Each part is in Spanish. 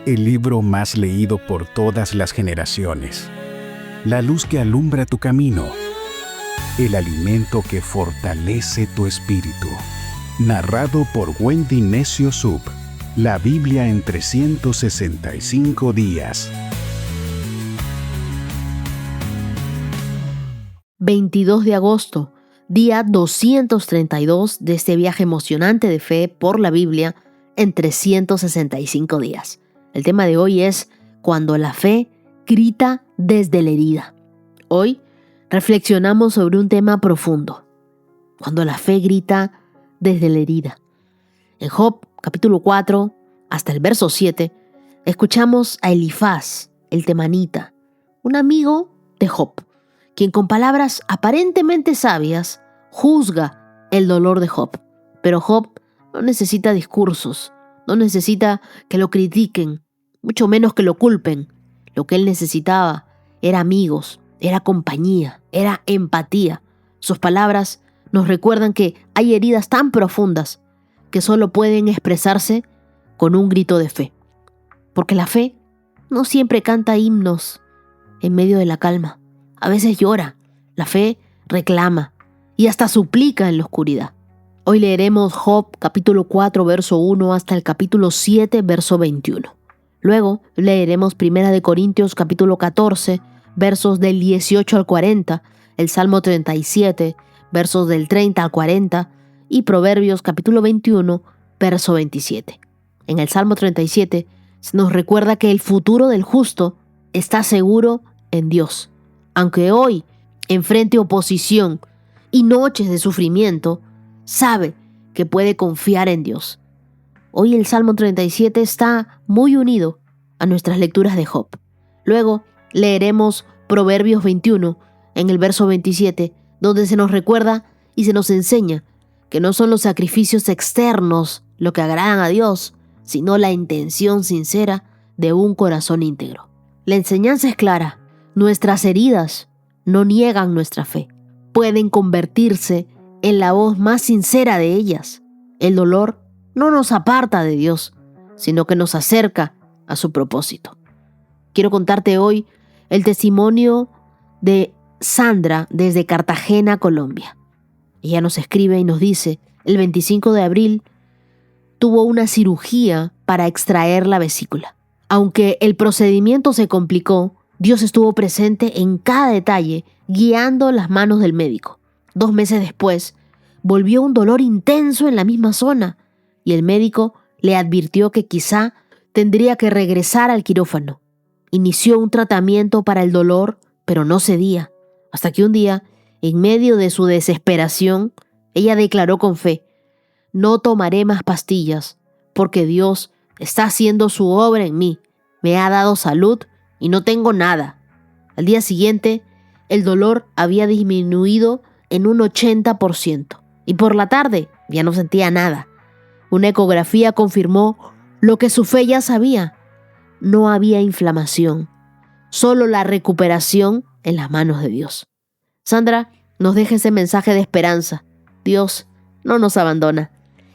el libro más leído por todas las generaciones, la luz que alumbra tu camino, el alimento que fortalece tu espíritu. Narrado por Wendy Necio Sub, la Biblia en 365 días. 22 de agosto, día 232 de este viaje emocionante de fe por la Biblia en 365 días. El tema de hoy es cuando la fe grita desde la herida. Hoy reflexionamos sobre un tema profundo, cuando la fe grita desde la herida. En Job, capítulo 4, hasta el verso 7, escuchamos a Elifaz, el temanita, un amigo de Job, quien con palabras aparentemente sabias juzga el dolor de Job. Pero Job no necesita discursos, no necesita que lo critiquen, mucho menos que lo culpen. Lo que él necesitaba era amigos, era compañía, era empatía. Sus palabras nos recuerdan que hay heridas tan profundas que solo pueden expresarse con un grito de fe. Porque la fe no siempre canta himnos en medio de la calma. A veces llora, la fe reclama y hasta suplica en la oscuridad. Hoy leeremos Job capítulo 4 verso 1 hasta el capítulo 7 verso 21. Luego leeremos 1 Corintios capítulo 14 versos del 18 al 40, el Salmo 37 versos del 30 al 40 y Proverbios capítulo 21 verso 27. En el Salmo 37 se nos recuerda que el futuro del justo está seguro en Dios. Aunque hoy enfrente oposición y noches de sufrimiento, sabe que puede confiar en Dios. Hoy el Salmo 37 está muy unido a nuestras lecturas de Job. Luego leeremos Proverbios 21 en el verso 27, donde se nos recuerda y se nos enseña que no son los sacrificios externos lo que agradan a Dios, sino la intención sincera de un corazón íntegro. La enseñanza es clara. Nuestras heridas no niegan nuestra fe. Pueden convertirse en la voz más sincera de ellas. El dolor no nos aparta de Dios, sino que nos acerca a su propósito. Quiero contarte hoy el testimonio de Sandra desde Cartagena, Colombia. Ella nos escribe y nos dice, el 25 de abril tuvo una cirugía para extraer la vesícula. Aunque el procedimiento se complicó, Dios estuvo presente en cada detalle, guiando las manos del médico. 2 meses después, volvió un dolor intenso en la misma zona y el médico le advirtió que quizá tendría que regresar al quirófano. Inició un tratamiento para el dolor, pero no cedía, hasta que un día, en medio de su desesperación, ella declaró con fe, «No tomaré más pastillas, porque Dios está haciendo su obra en mí. Me ha dado salud y no tengo nada». Al día siguiente, el dolor había disminuido en un 80% y por la tarde ya no sentía nada. Una ecografía confirmó lo que su fe ya sabía. No había inflamación, solo la recuperación en las manos de Dios. Sandra nos deja ese mensaje de esperanza. Dios no nos abandona.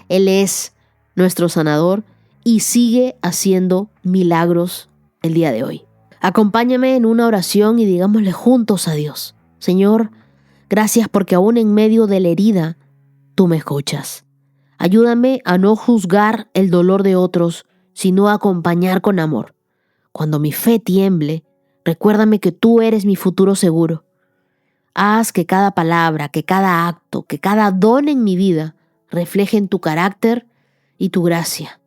Él es nuestro sanador y sigue haciendo milagros el día de hoy. Acompáñame en una oración y digámosle juntos a Dios: Señor, gracias porque aún en medio de la herida, tú me escuchas. Ayúdame a no juzgar el dolor de otros, sino a acompañar con amor. Cuando mi fe tiemble, recuérdame que tú eres mi futuro seguro. Haz que cada palabra, que cada acto, que cada don en mi vida reflejen tu carácter y tu gracia.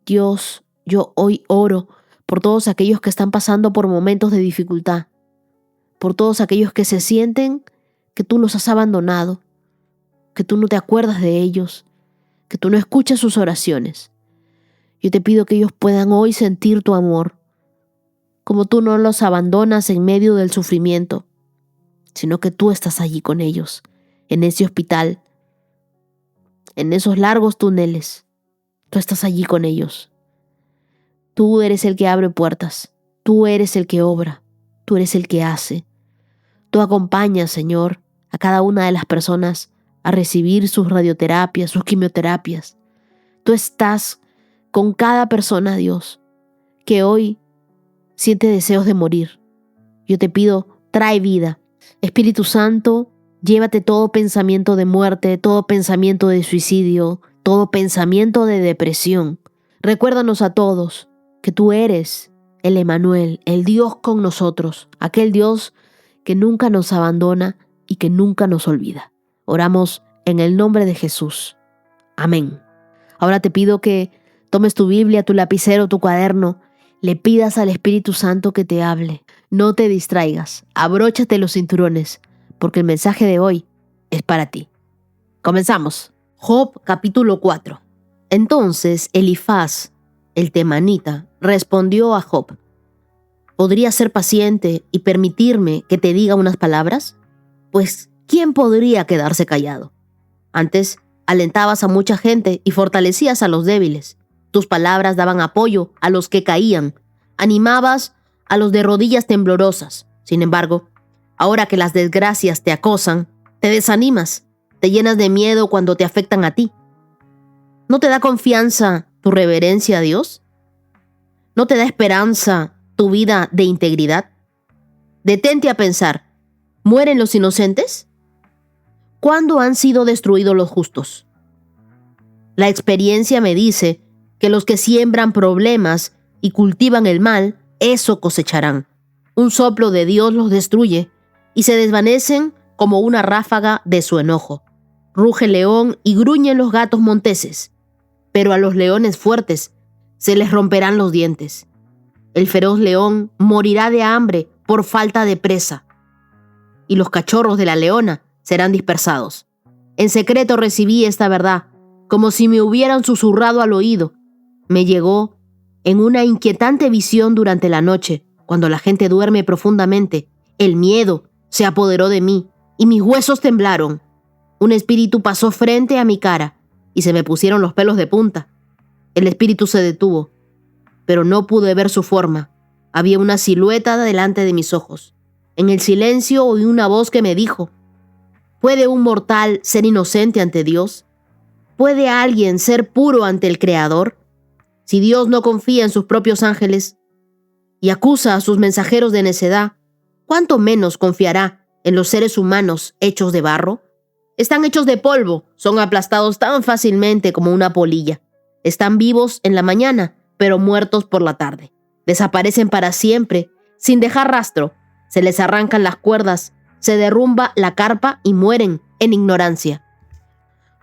Dios, yo hoy oro por todos aquellos que están pasando por momentos de dificultad, por todos aquellos que se sienten que tú los has abandonado, que tú no te acuerdas de ellos, que tú no escuchas sus oraciones. Yo te pido que ellos puedan hoy sentir tu amor, como tú no los abandonas en medio del sufrimiento, sino que tú estás allí con ellos, en ese hospital, en esos largos túneles. Tú estás allí con ellos. Tú eres el que abre puertas, tú eres el que obra, tú eres el que hace. Tú acompañas, Señor, a cada una de las personas a recibir sus radioterapias, sus quimioterapias. Tú estás con cada persona, Dios, que hoy siente deseos de morir. Yo te pido, trae vida. Espíritu Santo, llévate todo pensamiento de muerte, todo pensamiento de suicidio, todo pensamiento de depresión. Recuérdanos a todos que tú eres el Emmanuel, el Dios con nosotros, aquel Dios que nunca nos abandona y que nunca nos olvida. Oramos en el nombre de Jesús. Amén. Ahora te pido que tomes tu Biblia, tu lapicero, tu cuaderno, le pidas al Espíritu Santo que te hable. No te distraigas, abróchate los cinturones, porque el mensaje de hoy es para ti. Comenzamos. Job capítulo 4. Entonces Elifaz, el temanita, respondió a Job: ¿podrías ser paciente y permitirme que te diga unas palabras? Pues, ¿quién podría quedarse callado? Antes, alentabas a mucha gente y fortalecías a los débiles. Tus palabras daban apoyo a los que caían. Animabas a los de rodillas temblorosas. Sin embargo, ahora que las desgracias te acosan, te desanimas, te llenas de miedo cuando te afectan a ti. ¿No te da confianza tu reverencia a Dios? ¿No te da esperanza tu vida de integridad? Detente a pensar, ¿mueren los inocentes? ¿Cuándo han sido destruidos los justos? La experiencia me dice que los que siembran problemas y cultivan el mal, eso cosecharán. Un soplo de Dios los destruye y se desvanecen como una ráfaga de su enojo. Ruge el león y gruñen los gatos monteses, pero a los leones fuertes se les romperán los dientes. El feroz león morirá de hambre por falta de presa, y los cachorros de la leona serán dispersados. En secreto recibí esta verdad, como si me hubieran susurrado al oído. Me llegó en una inquietante visión durante la noche, cuando la gente duerme profundamente. El miedo se apoderó de mí y mis huesos temblaron. Un espíritu pasó frente a mi cara y se me pusieron los pelos de punta. El espíritu se detuvo, pero no pude ver su forma. Había una silueta delante de mis ojos. En el silencio oí una voz que me dijo: ¿puede un mortal ser inocente ante Dios? ¿Puede alguien ser puro ante el Creador? Si Dios no confía en sus propios ángeles y acusa a sus mensajeros de necedad, ¿cuánto menos confiará en los seres humanos hechos de barro? Están hechos de polvo, son aplastados tan fácilmente como una polilla. Están vivos en la mañana, pero muertos por la tarde. Desaparecen para siempre, sin dejar rastro. Se les arrancan las cuerdas, se derrumba la carpa y mueren en ignorancia.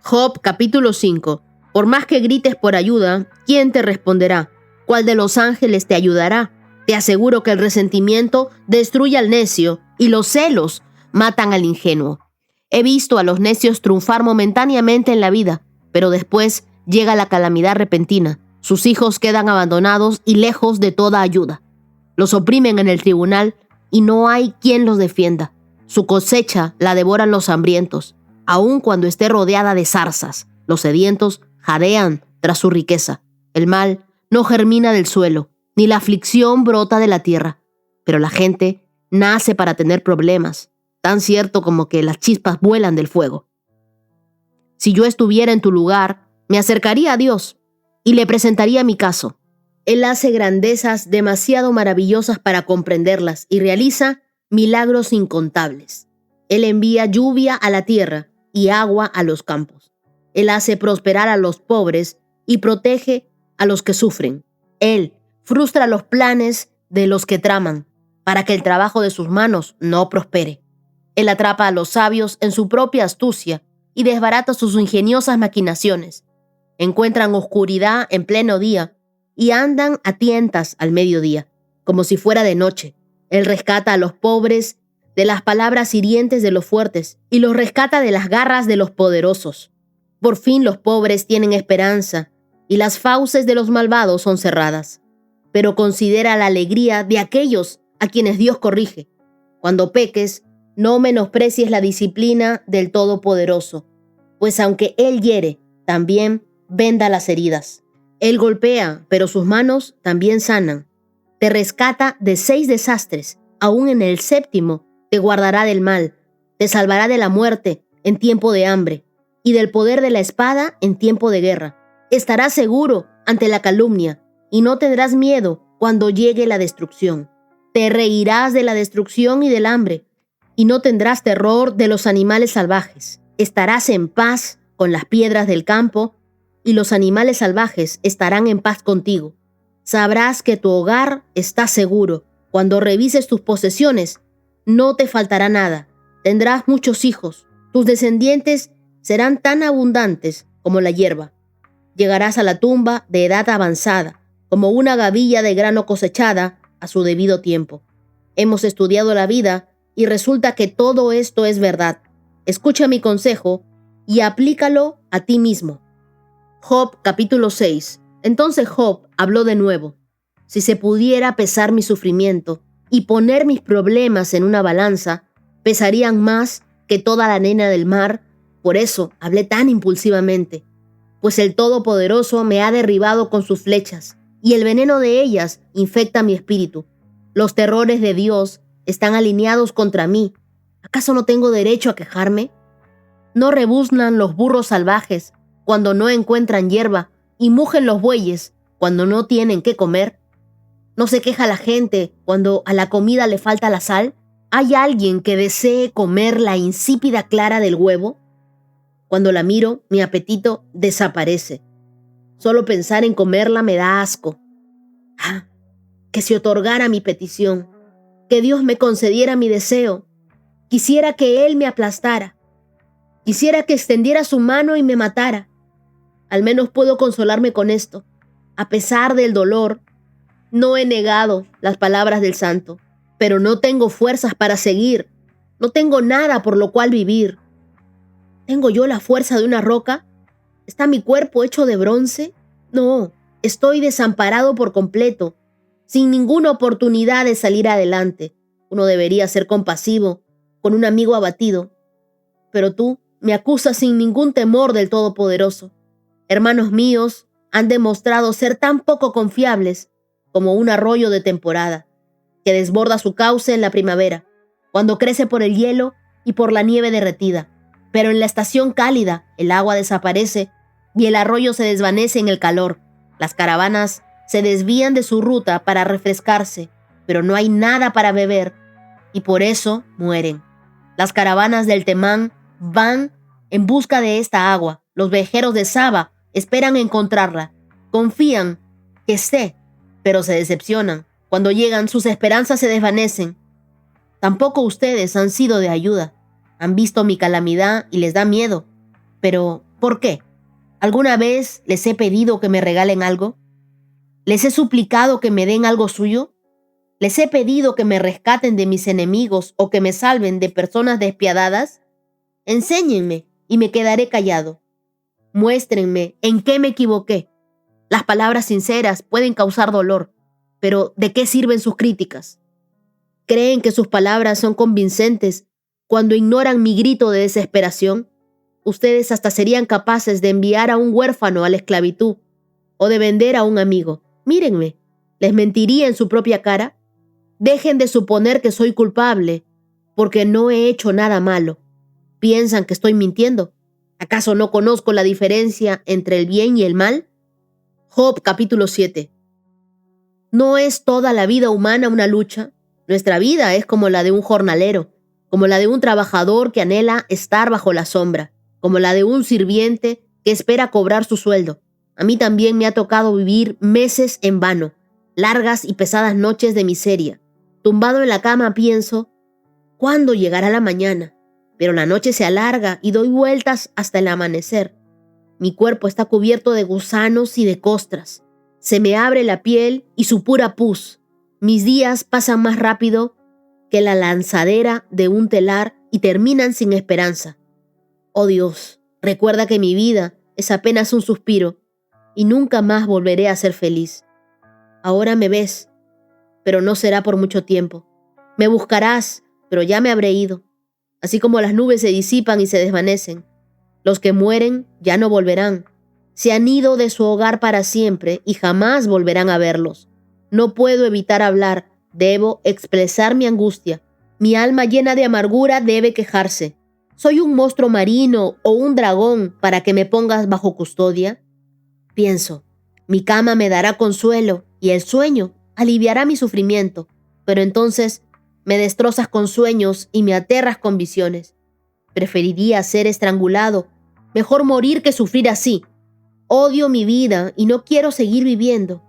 Job capítulo 5. Por más que grites por ayuda, ¿quién te responderá? ¿Cuál de los ángeles te ayudará? Te aseguro que el resentimiento destruye al necio y los celos matan al ingenuo. He visto a los necios triunfar momentáneamente en la vida, pero después llega la calamidad repentina. Sus hijos quedan abandonados y lejos de toda ayuda. Los oprimen en el tribunal y no hay quien los defienda. Su cosecha la devoran los hambrientos, aun cuando esté rodeada de zarzas. Los sedientos jadean tras su riqueza. El mal no germina del suelo, ni la aflicción brota de la tierra. Pero la gente nace para tener problemas, tan cierto como que las chispas vuelan del fuego. Si yo estuviera en tu lugar, me acercaría a Dios y le presentaría mi caso. Él hace grandezas demasiado maravillosas para comprenderlas y realiza milagros incontables. Él envía lluvia a la tierra y agua a los campos. Él hace prosperar a los pobres y protege a los que sufren. Él frustra los planes de los que traman para que el trabajo de sus manos no prospere. Él atrapa a los sabios en su propia astucia y desbarata sus ingeniosas maquinaciones. Encuentran oscuridad en pleno día y andan a tientas al mediodía, como si fuera de noche. Él rescata a los pobres de las palabras hirientes de los fuertes y los rescata de las garras de los poderosos. Por fin los pobres tienen esperanza y las fauces de los malvados son cerradas. Pero considera la alegría de aquellos a quienes Dios corrige. Cuando peques, no menosprecies la disciplina del Todopoderoso, pues aunque Él hiere, también venda las heridas. Él golpea, pero sus manos también sanan. Te rescata de 6 desastres, aún en el 7º te guardará del mal, te salvará de la muerte en tiempo de hambre y del poder de la espada en tiempo de guerra. Estarás seguro ante la calumnia y no tendrás miedo cuando llegue la destrucción. Te reirás de la destrucción y del hambre, y no tendrás terror de los animales salvajes. Estarás en paz con las piedras del campo, y los animales salvajes estarán en paz contigo. Sabrás que tu hogar está seguro. Cuando revises tus posesiones, no te faltará nada. Tendrás muchos hijos. Tus descendientes serán tan abundantes como la hierba. Llegarás a la tumba de edad avanzada, como una gavilla de grano cosechada a su debido tiempo. Hemos estudiado la vida y resulta que todo esto es verdad. Escucha mi consejo y aplícalo a ti mismo. Job capítulo 6. Entonces Job habló de nuevo. Si se pudiera pesar mi sufrimiento y poner mis problemas en una balanza, pesarían más que toda la arena del mar. Por eso hablé tan impulsivamente, pues el Todopoderoso me ha derribado con sus flechas, y el veneno de ellas infecta mi espíritu. Los terrores de Dios están alineados contra mí. ¿Acaso no tengo derecho a quejarme? ¿No rebuznan los burros salvajes cuando no encuentran hierba y mugen los bueyes cuando no tienen qué comer? ¿No se queja la gente cuando a la comida le falta la sal? ¿Hay alguien que desee comer la insípida clara del huevo? Cuando la miro, mi apetito desaparece. Solo pensar en comerla me da asco. Que se otorgara mi petición, que Dios me concediera mi deseo. Quisiera que Él me aplastara. Quisiera que extendiera su mano y me matara. Al menos puedo consolarme con esto. A pesar del dolor, no he negado las palabras del santo, pero no tengo fuerzas para seguir. No tengo nada por lo cual vivir. ¿Tengo yo la fuerza de una roca? ¿Está mi cuerpo hecho de bronce? No, estoy desamparado por completo, sin ninguna oportunidad de salir adelante. Uno debería ser compasivo con un amigo abatido, pero tú me acusas sin ningún temor del Todopoderoso. Hermanos míos han demostrado ser tan poco confiables como un arroyo de temporada, que desborda su cauce en la primavera, cuando crece por el hielo y por la nieve derretida. Pero en la estación cálida el agua desaparece y el arroyo se desvanece en el calor. Las caravanas se desvían de su ruta para refrescarse, pero no hay nada para beber y por eso mueren. Las caravanas del Temán van en busca de esta agua. Los viajeros de Saba esperan encontrarla. Confían que esté, pero se decepcionan. Cuando llegan, sus esperanzas se desvanecen. Tampoco ustedes han sido de ayuda. Han visto mi calamidad y les da miedo. Pero, ¿por qué? ¿Alguna vez les he pedido que me regalen algo? ¿Les he suplicado que me den algo suyo? ¿Les he pedido que me rescaten de mis enemigos o que me salven de personas despiadadas? Enséñenme y me quedaré callado. Muéstrenme en qué me equivoqué. Las palabras sinceras pueden causar dolor, pero ¿de qué sirven sus críticas? ¿Creen que sus palabras son convincentes cuando ignoran mi grito de desesperación? Ustedes hasta serían capaces de enviar a un huérfano a la esclavitud o de vender a un amigo. Mírenme, ¿les mentiría en su propia cara? Dejen de suponer que soy culpable porque no he hecho nada malo. ¿Piensan que estoy mintiendo? ¿Acaso no conozco la diferencia entre el bien y el mal? Job capítulo 7. ¿No es toda la vida humana una lucha? Nuestra vida es como la de un jornalero, como la de un trabajador que anhela estar bajo la sombra, como la de un sirviente que espera cobrar su sueldo. A mí también me ha tocado vivir meses en vano, largas y pesadas noches de miseria. Tumbado en la cama pienso, ¿cuándo llegará la mañana? Pero la noche se alarga y doy vueltas hasta el amanecer. Mi cuerpo está cubierto de gusanos y de costras. Se me abre la piel y supura pus. Mis días pasan más rápido que la lanzadera de un telar y terminan sin esperanza. Oh Dios, recuerda que mi vida es apenas un suspiro y nunca más volveré a ser feliz. Ahora me ves, pero no será por mucho tiempo. Me buscarás, pero ya me habré ido. Así como las nubes se disipan y se desvanecen, los que mueren ya no volverán. Se han ido de su hogar para siempre y jamás volverán a verlos. No puedo evitar hablar, debo expresar mi angustia. Mi alma llena de amargura debe quejarse. ¿Soy un monstruo marino o un dragón para que me pongas bajo custodia? Pienso, mi cama me dará consuelo y el sueño aliviará mi sufrimiento, pero entonces me destrozas con sueños y me aterras con visiones. Preferiría ser estrangulado, mejor morir que sufrir así. Odio mi vida y no quiero seguir viviendo.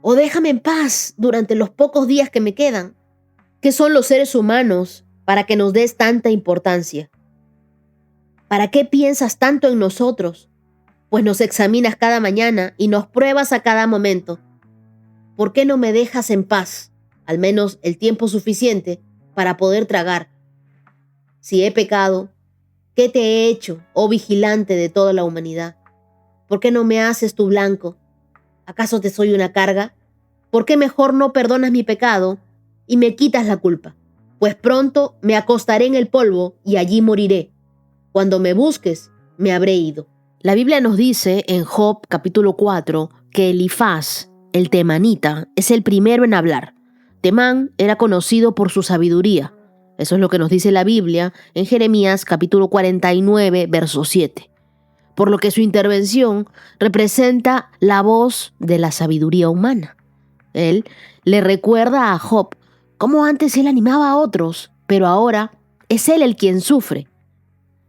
O déjame en paz durante los pocos días que me quedan. ¿Qué son los seres humanos para que nos des tanta importancia? ¿Para qué piensas tanto en nosotros? Pues nos examinas cada mañana y nos pruebas a cada momento. ¿Por qué no me dejas en paz, al menos el tiempo suficiente para poder tragar? Si he pecado, ¿qué te he hecho, oh vigilante de toda la humanidad? ¿Por qué no me haces tu blanco? ¿Acaso te soy una carga? ¿Por qué mejor no perdonas mi pecado y me quitas la culpa? Pues pronto me acostaré en el polvo y allí moriré. Cuando me busques, me habré ido. La Biblia nos dice en Job capítulo 4 que Elifaz, el temanita, es el primero en hablar. Temán era conocido por su sabiduría. Eso es lo que nos dice la Biblia en Jeremías capítulo 49, verso 7. Por lo que su intervención representa la voz de la sabiduría humana. Él le recuerda a Job cómo antes él animaba a otros, pero ahora es él el quien sufre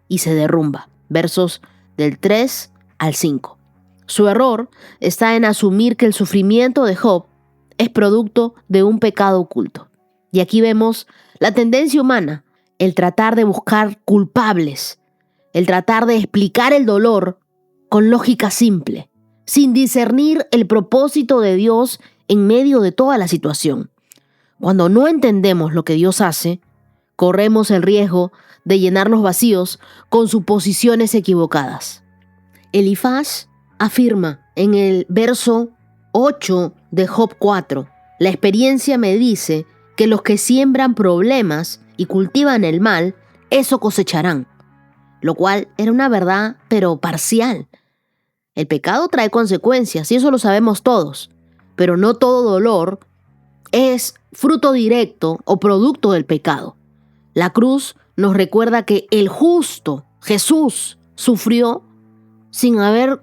y se derrumba. Versos del 3 al 5. Su error está en asumir que el sufrimiento de Job es producto de un pecado oculto. Y aquí vemos la tendencia humana, el tratar de buscar culpables, el tratar de explicar el dolor con lógica simple, sin discernir el propósito de Dios en medio de toda la situación. Cuando no entendemos lo que Dios hace, corremos el riesgo de llenar los vacíos con suposiciones equivocadas. Elifaz afirma en el verso 8 de Job 4, la experiencia me dice que los que siembran problemas y cultivan el mal, eso cosecharán. Lo cual era una verdad, pero parcial. El pecado trae consecuencias, y eso lo sabemos todos, pero no todo dolor es fruto directo o producto del pecado. La cruz nos recuerda que el justo, Jesús, sufrió sin haber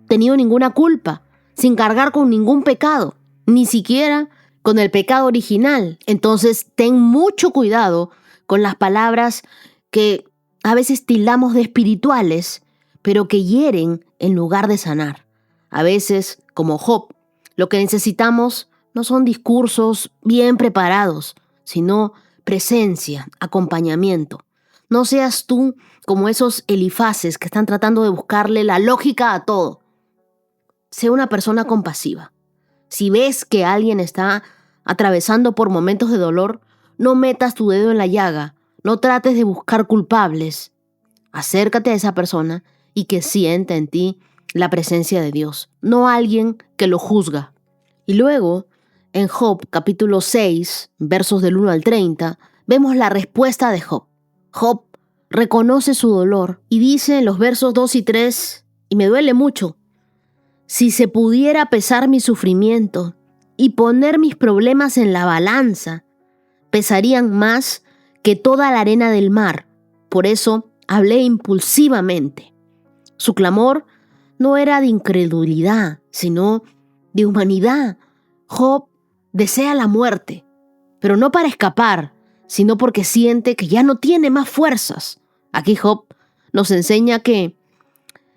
tenido ninguna culpa, sin cargar con ningún pecado, ni siquiera con el pecado original. Entonces, ten mucho cuidado con las palabras que a veces tildamos de espirituales, pero que hieren en lugar de sanar. A veces, como Job, lo que necesitamos no son discursos bien preparados, sino presencia, acompañamiento. No seas tú como esos Elifaces que están tratando de buscarle la lógica a todo. Sé una persona compasiva. Si ves que alguien está atravesando por momentos de dolor, no metas tu dedo en la llaga. No trates de buscar culpables. Acércate a esa persona y que sienta en ti la presencia de Dios, no alguien que lo juzga. Y luego, en Job capítulo 6, versos del 1 al 30, vemos la respuesta de Job. Job reconoce su dolor y dice en los versos 2 y 3, y me duele mucho, si se pudiera pesar mi sufrimiento y poner mis problemas en la balanza, pesarían más que toda la arena del mar. Por eso hablé impulsivamente. Su clamor no era de incredulidad, sino de humanidad. Job desea la muerte, pero no para escapar, sino porque siente que ya no tiene más fuerzas. Aquí Job nos enseña que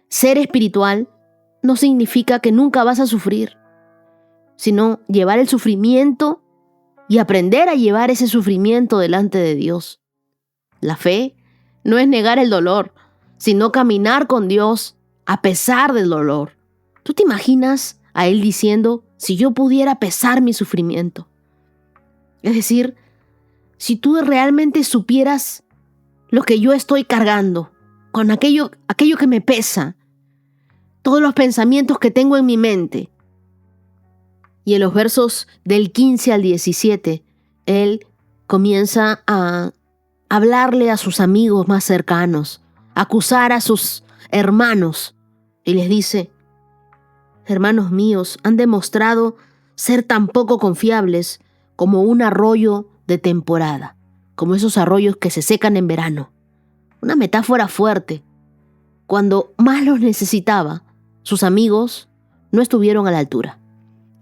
ser espiritual no significa que nunca vas a sufrir, sino llevar el sufrimiento y aprender a llevar ese sufrimiento delante de Dios. La fe no es negar el dolor, sino caminar con Dios a pesar del dolor. ¿Tú te imaginas a él diciendo, si yo pudiera pesar mi sufrimiento? Es decir, si tú realmente supieras lo que yo estoy cargando, con aquello que me pesa, todos los pensamientos que tengo en mi mente. Y en los versos del 15 al 17, él comienza a hablarle a sus amigos más cercanos, acusar a sus hermanos, y les dice, hermanos míos, han demostrado ser tan poco confiables como un arroyo de temporada, como esos arroyos que se secan en verano. Una metáfora fuerte. Cuando más los necesitaba, sus amigos no estuvieron a la altura.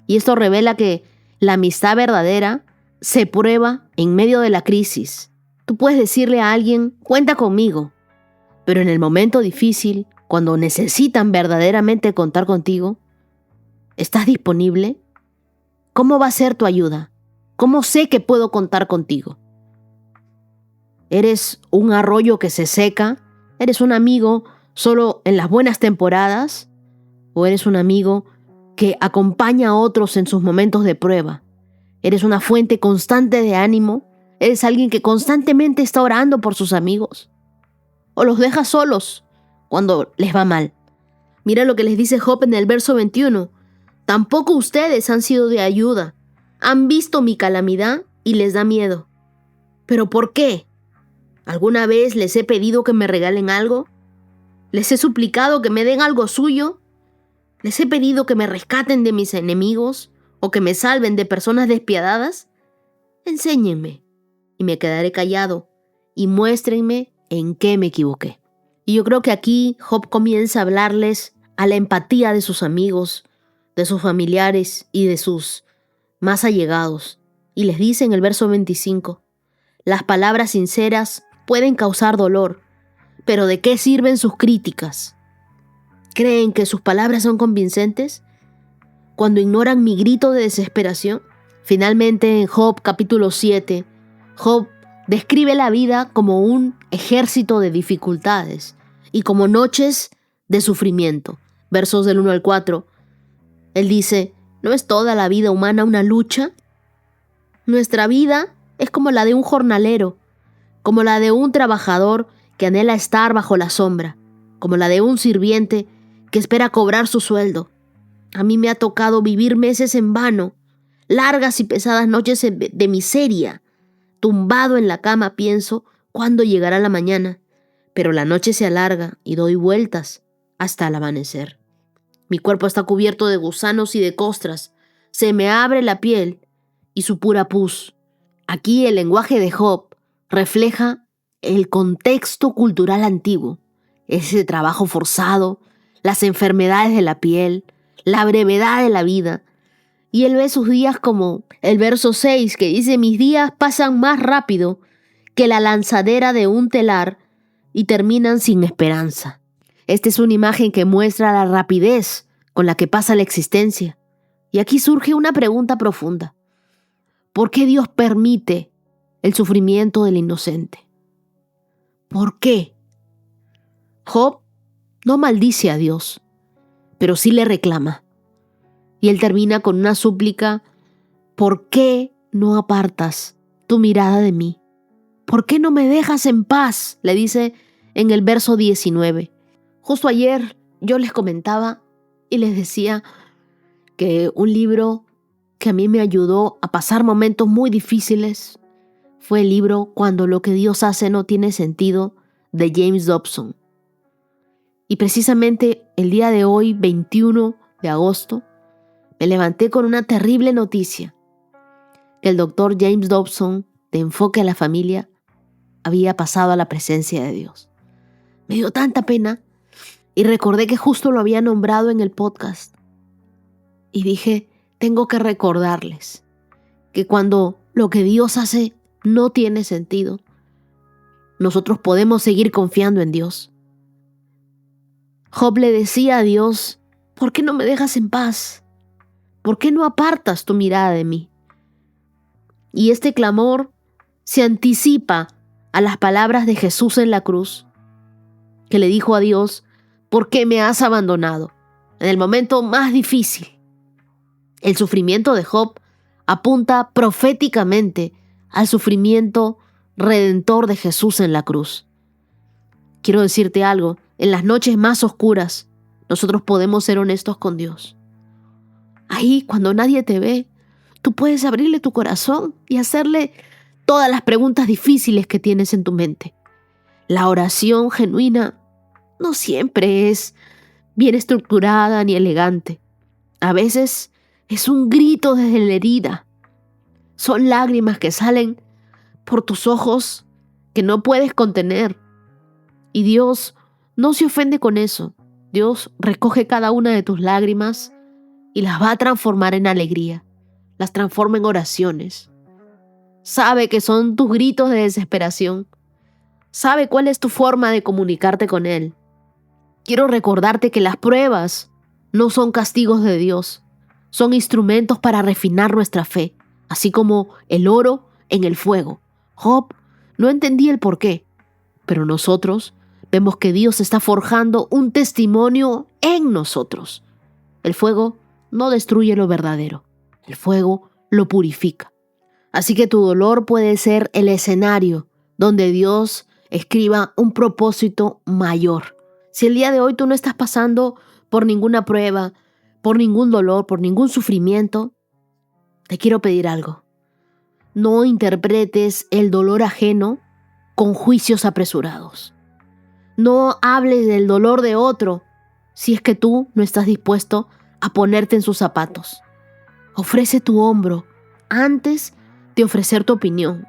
Y esto revela que La amistad verdadera se prueba en medio de la crisis. Tú puedes decirle a alguien, cuenta conmigo, pero en el momento difícil, cuando necesitan verdaderamente contar contigo, ¿estás disponible? ¿Cómo va a ser tu ayuda? ¿Cómo sé que puedo contar contigo? ¿Eres un arroyo que se seca? ¿Eres un amigo solo en las buenas temporadas? ¿O eres un amigo que acompaña a otros en sus momentos de prueba? ¿Eres una fuente constante de ánimo? ¿Eres alguien que constantemente está orando por sus amigos? ¿O los dejas solos cuando les va mal? Mira lo que les dice Job en el verso 21. Tampoco ustedes han sido de ayuda. Han visto mi calamidad y les da miedo. ¿Pero por qué? ¿Alguna vez les he pedido que me regalen algo? ¿Les he suplicado que me den algo suyo? ¿Les he pedido que me rescaten de mis enemigos o que me salven de personas despiadadas? Enséñenme y me quedaré callado y muéstrenme en qué me equivoqué. Y yo creo que aquí Job comienza a hablarles a la empatía de sus amigos, de sus familiares y de sus más allegados. Y les dice en el verso 25, las palabras sinceras pueden causar dolor, pero ¿de qué sirven sus críticas? ¿Creen que sus palabras son convincentes? Cuando ignoran mi grito de desesperación. Finalmente, en Job capítulo 7, Job describe la vida como un ejército de dificultades y como noches de sufrimiento. Versos del 1 al 4. Él dice, ¿no es toda la vida humana una lucha? Nuestra vida es como la de un jornalero, como la de un trabajador que anhela estar bajo la sombra, como la de un sirviente que espera cobrar su sueldo. A mí me ha tocado vivir meses en vano, largas y pesadas noches de miseria. Tumbado en la cama pienso cuándo llegará la mañana, pero la noche se alarga y doy vueltas hasta el amanecer. Mi cuerpo está cubierto de gusanos y de costras, se me abre la piel y su pura pus. Aquí el lenguaje de Job refleja el contexto cultural antiguo, ese trabajo forzado, las enfermedades de la piel, la brevedad de la vida. Y él ve sus días como el verso 6 que dice, mis días pasan más rápido que la lanzadera de un telar y terminan sin esperanza. Esta es una imagen que muestra la rapidez con la que pasa la existencia. Y aquí surge una pregunta profunda. ¿Por qué Dios permite el sufrimiento del inocente? ¿Por qué? Job no maldice a Dios, pero sí le reclama. Y él termina con una súplica, ¿por qué no apartas tu mirada de mí? ¿Por qué no me dejas en paz? Le dice en el verso 19. Justo ayer yo les comentaba y les decía que un libro que a mí me ayudó a pasar momentos muy difíciles fue el libro Cuando lo que Dios hace no tiene sentido, de James Dobson. Y precisamente el día de hoy, 21 de agosto, me levanté con una terrible noticia, que el doctor James Dobson, de Enfoque a la Familia, había pasado a la presencia de Dios. Me dio tanta pena y recordé que justo lo había nombrado en el podcast. Y dije, tengo que recordarles que cuando lo que Dios hace no tiene sentido, nosotros podemos seguir confiando en Dios. Job le decía a Dios, ¿por qué no me dejas en paz? ¿Por qué no apartas tu mirada de mí? Y este clamor se anticipa a las palabras de Jesús en la cruz, que le dijo a Dios, ¿por qué me has abandonado? En el momento más difícil. El sufrimiento de Job apunta proféticamente al sufrimiento redentor de Jesús en la cruz. Quiero decirte algo, en las noches más oscuras, nosotros podemos ser honestos con Dios. Ahí, cuando nadie te ve, tú puedes abrirle tu corazón y hacerle todas las preguntas difíciles que tienes en tu mente. La oración genuina no siempre es bien estructurada ni elegante. A veces es un grito desde la herida. Son lágrimas que salen por tus ojos que no puedes contener. Y Dios no se ofende con eso. Dios recoge cada una de tus lágrimas y las va a transformar en alegría. las transforma en oraciones. Sabe que son tus gritos de desesperación. Sabe cuál es tu forma de comunicarte con Él. Quiero recordarte que las pruebas no son castigos de Dios, son instrumentos para refinar nuestra fe, así como el oro en el fuego. Job no entendía el por qué, pero nosotros vemos que Dios está forjando un testimonio en nosotros. El fuego no destruye lo verdadero, el fuego lo purifica. Así que tu dolor puede ser el escenario donde Dios escriba un propósito mayor. Si el día de hoy tú no estás pasando por ninguna prueba, por ningún dolor, por ningún sufrimiento, te quiero pedir algo. No interpretes el dolor ajeno con juicios apresurados. No hables del dolor de otro si es que tú no estás dispuesto a ponerte en sus zapatos. Ofrece tu hombro antes de ofrecer tu opinión.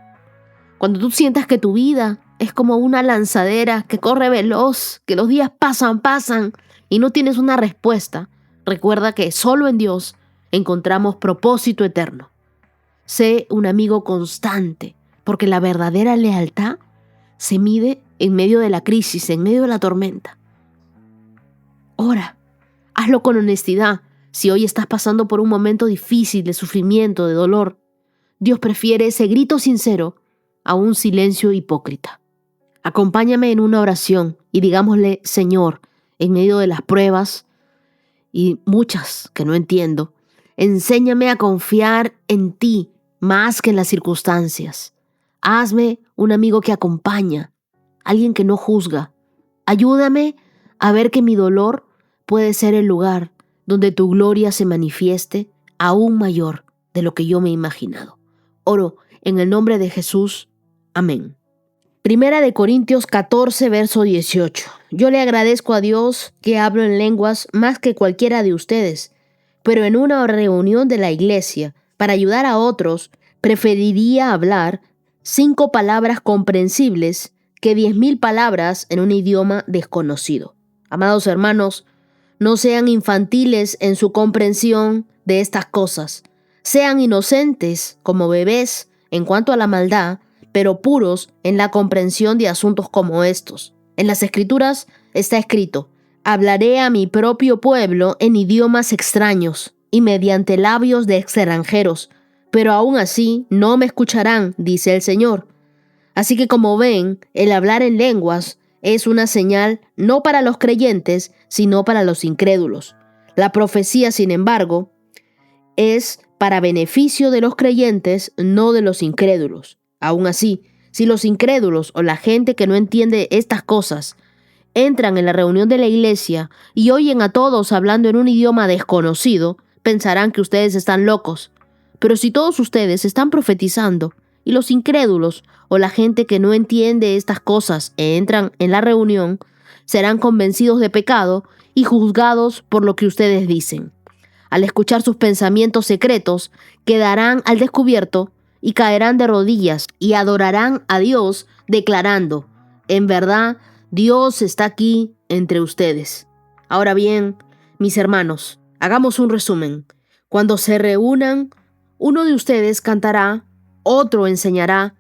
Cuando tú sientas que tu vida es como una lanzadera que corre veloz, que los días pasan y no tienes una respuesta, recuerda que solo en Dios encontramos propósito eterno. Sé un amigo constante, porque la verdadera lealtad se mide en medio de la crisis, en medio de la tormenta. Ora, hazlo con honestidad. Si hoy estás pasando por un momento difícil de sufrimiento, de dolor, Dios prefiere ese grito sincero a un silencio hipócrita. Acompáñame en una oración y digámosle: Señor, en medio de las pruebas y muchas que no entiendo, enséñame a confiar en ti más que en las circunstancias. Hazme un amigo que acompaña, alguien que no juzga. Ayúdame a ver que mi dolor puede ser el lugar donde tu gloria se manifieste aún mayor de lo que yo me he imaginado. Oro en el nombre de Jesús. Amén. Primera de Corintios 14, verso 18. Yo le agradezco a Dios que hablo en lenguas más que cualquiera de ustedes, pero en una reunión de la iglesia, para ayudar a otros, preferiría hablar 5 palabras comprensibles que 10,000 palabras en un idioma desconocido. Amados hermanos, no sean infantiles en su comprensión de estas cosas. Sean inocentes como bebés en cuanto a la maldad, pero puros en la comprensión de asuntos como estos. En las Escrituras está escrito: hablaré a mi propio pueblo en idiomas extraños y mediante labios de extranjeros, pero aún así no me escucharán, dice el Señor. Así que, como ven, el hablar en lenguas es una señal no para los creyentes, sino para los incrédulos. La profecía, sin embargo, es para beneficio de los creyentes, no de los incrédulos. Aún así, si los incrédulos o la gente que no entiende estas cosas entran en la reunión de la iglesia y oyen a todos hablando en un idioma desconocido, pensarán que ustedes están locos. Pero si todos ustedes están profetizando y los incrédulos o la gente que no entiende estas cosas entran en la reunión, serán convencidos de pecado y juzgados por lo que ustedes dicen. Al escuchar sus pensamientos secretos, quedarán al descubierto y caerán de rodillas y adorarán a Dios, declarando: en verdad, Dios está aquí entre ustedes. Ahora bien, mis hermanos, hagamos un resumen. Cuando se reúnan, uno de ustedes cantará, otro enseñará,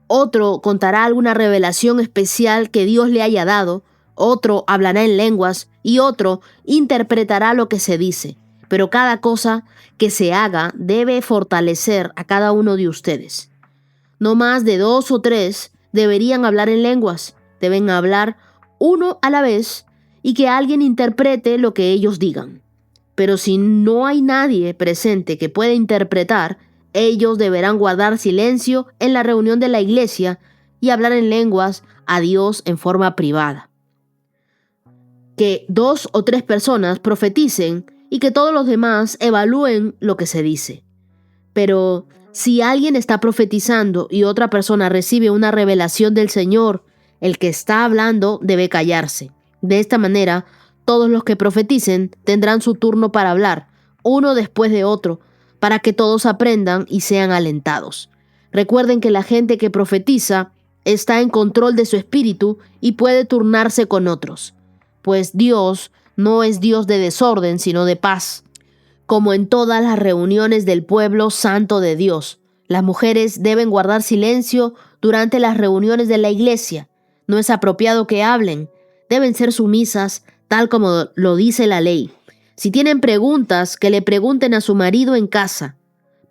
otro contará alguna revelación especial que Dios le haya dado, otro hablará en lenguas y otro interpretará lo que se dice. Pero cada cosa que se haga debe fortalecer a cada uno de ustedes. No más de 2 o 3 deberían hablar en lenguas. Deben hablar uno a la vez y que alguien interprete lo que ellos digan. Pero si no hay nadie presente que pueda interpretar, ellos deberán guardar silencio en la reunión de la iglesia y hablar en lenguas a Dios en forma privada. Que 2 o 3 personas profeticen y que todos los demás evalúen lo que se dice. Pero si alguien está profetizando y otra persona recibe una revelación del Señor, el que está hablando debe callarse. De esta manera, todos los que profeticen tendrán su turno para hablar, uno después de otro, para que todos aprendan y sean alentados. Recuerden que la gente que profetiza está en control de su espíritu y puede turnarse con otros, pues Dios no es Dios de desorden, sino de paz. como en todas las reuniones del pueblo santo de Dios. Las mujeres deben guardar silencio durante las reuniones de la iglesia. No es apropiado que hablen. Deben ser sumisas, tal como lo dice la ley. Si tienen preguntas, que le pregunten a su marido en casa,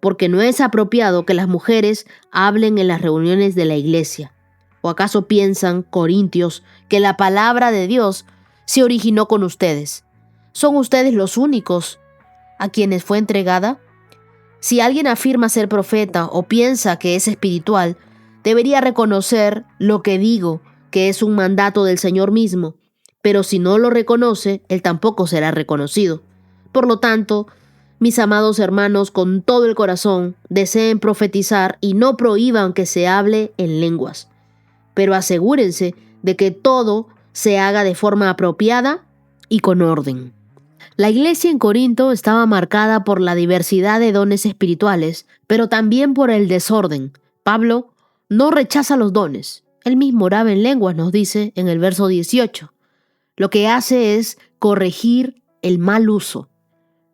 porque no es apropiado que las mujeres hablen en las reuniones de la iglesia. ¿O acaso piensan, corintios, que la palabra de Dios se originó con ustedes? ¿Son ustedes los únicos a quienes fue entregada? Si alguien afirma ser profeta o piensa que es espiritual, debería reconocer lo que digo, que es un mandato del Señor mismo. Pero si no lo reconoce, él tampoco será reconocido. Por lo tanto, mis amados hermanos, con todo el corazón, deseen profetizar y no prohíban que se hable en lenguas. Pero asegúrense de que todo se haga de forma apropiada y con orden. La iglesia en Corinto estaba marcada por la diversidad de dones espirituales, pero también por el desorden. Pablo no rechaza los dones. Él mismo oraba en lenguas, nos dice en el verso 18. Lo que hace es corregir el mal uso.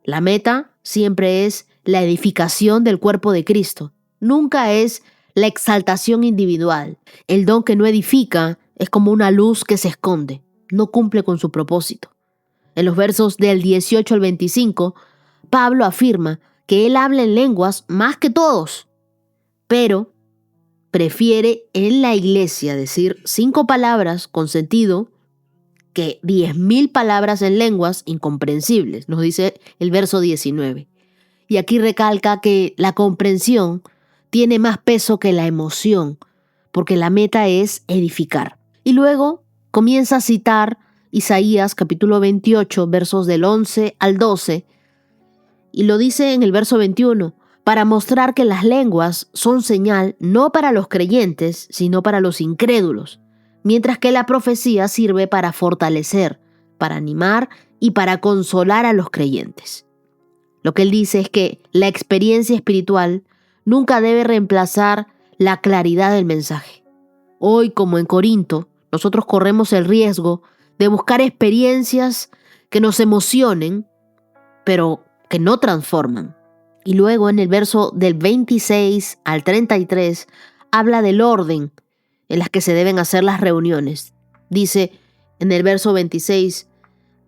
La meta siempre es la edificación del cuerpo de Cristo. Nunca es la exaltación individual. El don que no edifica es como una luz que se esconde. No cumple con su propósito. En los versos del 18 al 25, Pablo afirma que él habla en lenguas más que todos, pero prefiere en la iglesia decir 5 palabras con sentido que 10,000 palabras en lenguas incomprensibles, nos dice el verso 19. Y aquí recalca que la comprensión tiene más peso que la emoción, porque la meta es edificar. Y luego comienza a citar Isaías capítulo 28, versos del 11 al 12, y lo dice en el verso 21, para mostrar que las lenguas son señal no para los creyentes, sino para los incrédulos, mientras que la profecía sirve para fortalecer, para animar y para consolar a los creyentes. Lo que él dice es que la experiencia espiritual nunca debe reemplazar la claridad del mensaje. Hoy, como en Corinto, nosotros corremos el riesgo de buscar experiencias que nos emocionen, pero que no transforman. Y luego en el verso del 26 al 33 habla del orden en las que se deben hacer las reuniones. Dice en el verso 26,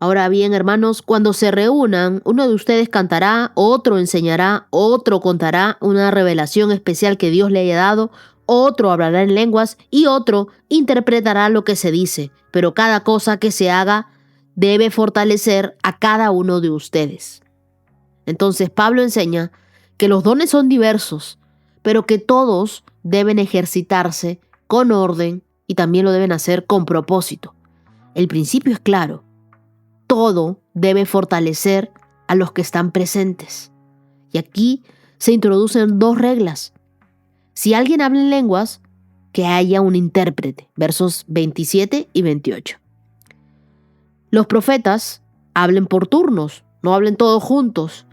ahora bien, hermanos, cuando se reúnan, uno de ustedes cantará, otro enseñará, otro contará una revelación especial que Dios le haya dado, otro hablará en lenguas y otro interpretará lo que se dice. Pero cada cosa que se haga debe fortalecer a cada uno de ustedes. Entonces Pablo enseña que los dones son diversos, pero que todos deben ejercitarse con orden y también lo deben hacer con propósito. El principio es claro. Todo debe fortalecer a los que están presentes. Y aquí se introducen 2 reglas. Si alguien habla en lenguas, que haya un intérprete. Versos 27 y 28. Los profetas hablen por turnos, no hablen todos juntos.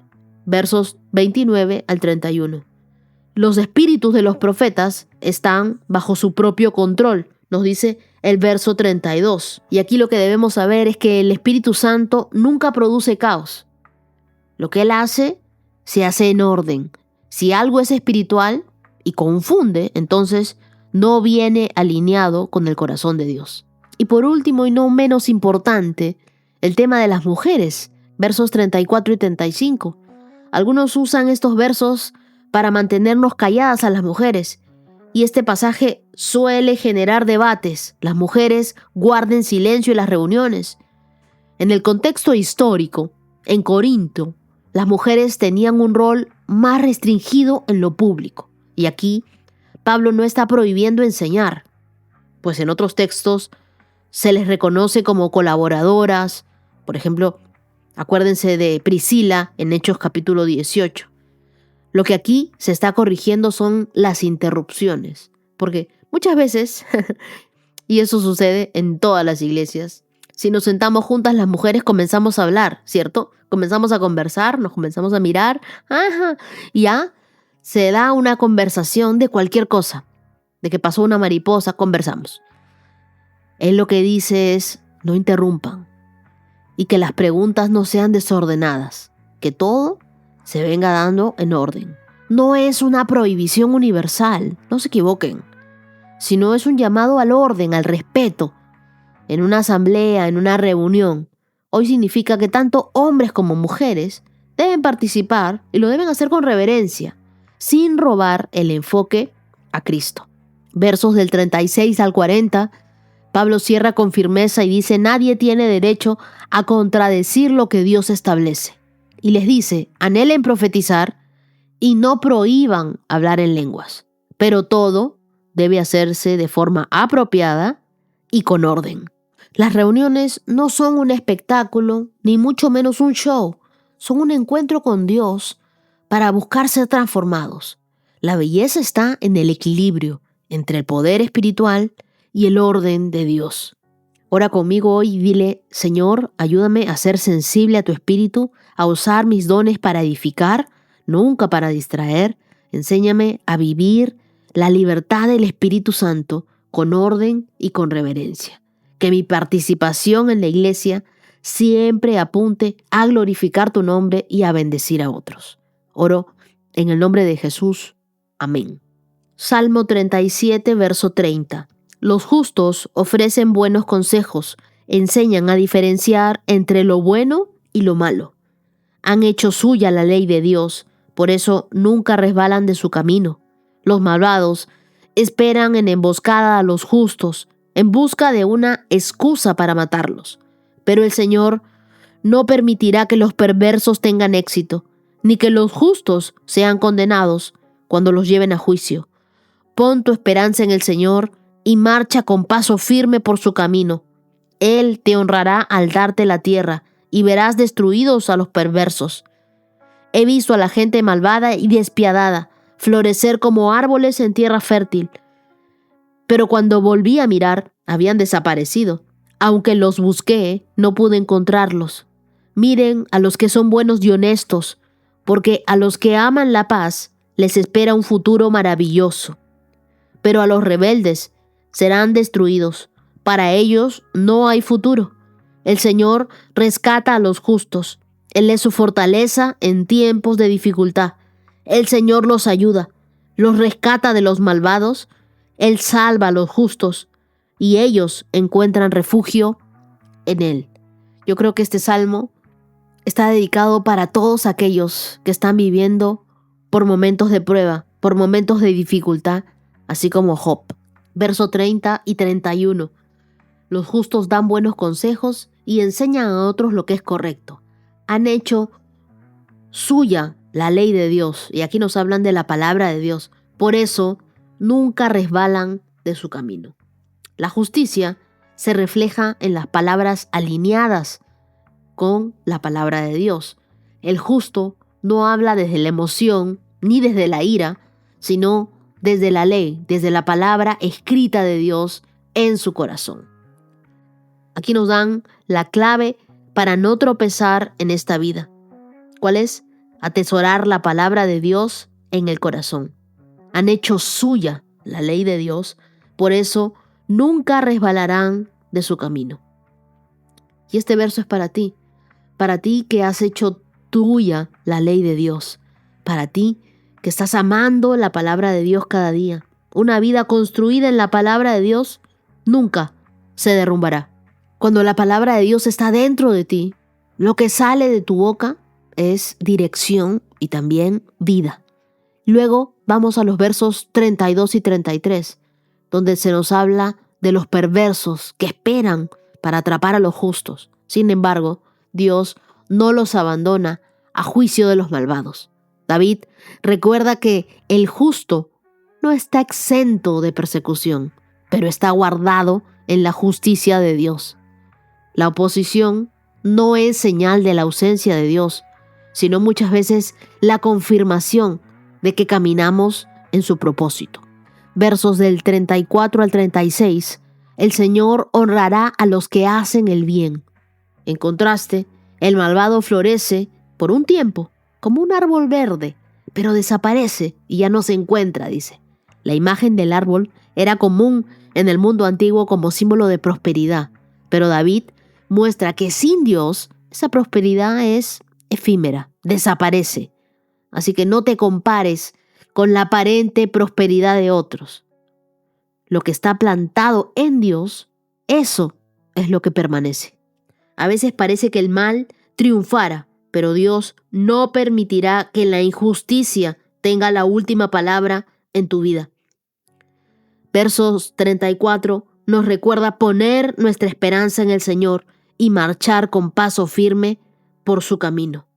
Versos 29 al 31. Los espíritus de los profetas están bajo su propio control, nos dice el verso 32. Y aquí lo que debemos saber es que el Espíritu Santo nunca produce caos. Lo que Él hace, se hace en orden. Si algo es espiritual y confunde, entonces no viene alineado con el corazón de Dios. Y por último, y no menos importante, el tema de las mujeres, versos 34 y 35. Algunos usan estos versos para mantenernos calladas a las mujeres, y este pasaje suele generar debates. Las mujeres guarden silencio en las reuniones. En el contexto histórico, en Corinto, las mujeres tenían un rol más restringido en lo público. Y aquí, Pablo no está prohibiendo enseñar, pues en otros textos se les reconoce como colaboradoras. Por ejemplo, acuérdense de Priscila en Hechos capítulo 18. Lo que aquí se está corrigiendo son las interrupciones, porque muchas veces, y eso sucede en todas las iglesias, si nos sentamos juntas las mujeres comenzamos a hablar, ¿cierto? Comenzamos a conversar, nos comenzamos a mirar, y ya se da una conversación de cualquier cosa, de que pasó una mariposa, conversamos. Él lo que dice es, no interrumpan, y que las preguntas no sean desordenadas, que todo se venga dando en orden. No es una prohibición universal, no se equivoquen, sino es un llamado al orden, al respeto. En una asamblea, en una reunión, hoy significa que tanto hombres como mujeres deben participar y lo deben hacer con reverencia, sin robar el enfoque a Cristo. Versos del 36 al 40, Pablo cierra con firmeza y dice: nadie tiene derecho a contradecir lo que Dios establece. Y les dice: anhelen profetizar y no prohíban hablar en lenguas, pero todo debe hacerse de forma apropiada y con orden. Las reuniones no son un espectáculo, ni mucho menos un show, son un encuentro con Dios para buscar ser transformados. La belleza está en el equilibrio entre el poder espiritual y el orden de Dios. Ora conmigo hoy y dile: Señor, ayúdame a ser sensible a tu espíritu, a usar mis dones para edificar, nunca para distraer. Enséñame a vivir la libertad del Espíritu Santo con orden y con reverencia. Que mi participación en la iglesia siempre apunte a glorificar tu nombre y a bendecir a otros. Oro en el nombre de Jesús. Amén. Salmo 37, verso 30. Los justos ofrecen buenos consejos, enseñan a diferenciar entre lo bueno y lo malo. Han hecho suya la ley de Dios, por eso nunca resbalan de su camino. Los malvados esperan en emboscada a los justos, en busca de una excusa para matarlos. Pero el Señor no permitirá que los perversos tengan éxito, ni que los justos sean condenados cuando los lleven a juicio. Pon tu esperanza en el Señor y marcha con paso firme por su camino. Él te honrará al darte la tierra y verás destruidos a los perversos. He visto a la gente malvada y despiadada florecer como árboles en tierra fértil, pero cuando volví a mirar, habían desaparecido. Aunque los busqué, no pude encontrarlos. Miren a los que son buenos y honestos, porque a los que aman la paz les espera un futuro maravilloso. Pero a los rebeldes serán destruidos. Para ellos no hay futuro. El Señor rescata a los justos. Él es su fortaleza en tiempos de dificultad. El Señor los ayuda, los rescata de los malvados. Él salva a los justos y ellos encuentran refugio en Él. Yo creo que este salmo está dedicado para todos aquellos que están viviendo por momentos de prueba, por momentos de dificultad, así como Job. Verso 30 y 31. Los justos dan buenos consejos y enseñan a otros lo que es correcto. Han hecho suya la ley de Dios, y aquí nos hablan de la palabra de Dios. Por eso nunca resbalan de su camino. La justicia se refleja en las palabras alineadas con la palabra de Dios. El justo no habla desde la emoción ni desde la ira, sino desde la ley, desde la palabra escrita de Dios en su corazón. Aquí nos dan la clave para no tropezar en esta vida. ¿Cuál es? Atesorar la palabra de Dios en el corazón. Han hecho suya la ley de Dios, por eso nunca resbalarán de su camino. Y este verso es para ti que has hecho tuya la ley de Dios, para ti que estás amando la palabra de Dios cada día. Una vida construida en la palabra de Dios nunca se derrumbará. Cuando la palabra de Dios está dentro de ti, lo que sale de tu boca es dirección y también vida. Luego vamos a los versos 32 y 33, donde se nos habla de los perversos que esperan para atrapar a los justos. Sin embargo, Dios no los abandona a juicio de los malvados. David recuerda que el justo no está exento de persecución, pero está guardado en la justicia de Dios. La oposición no es señal de la ausencia de Dios, sino muchas veces la confirmación de que caminamos en su propósito. Versos del 34 al 36, el Señor honrará a los que hacen el bien. En contraste, el malvado florece por un tiempo, como un árbol verde, pero desaparece y ya no se encuentra, dice. La imagen del árbol era común en el mundo antiguo como símbolo de prosperidad, pero David muestra que sin Dios esa prosperidad es efímera, desaparece. Así que no te compares con la aparente prosperidad de otros. Lo que está plantado en Dios, eso es lo que permanece. A veces parece que el mal triunfara, pero Dios no permitirá que la injusticia tenga la última palabra en tu vida. Versos 34 nos recuerda poner nuestra esperanza en el Señor y marchar con paso firme por su camino.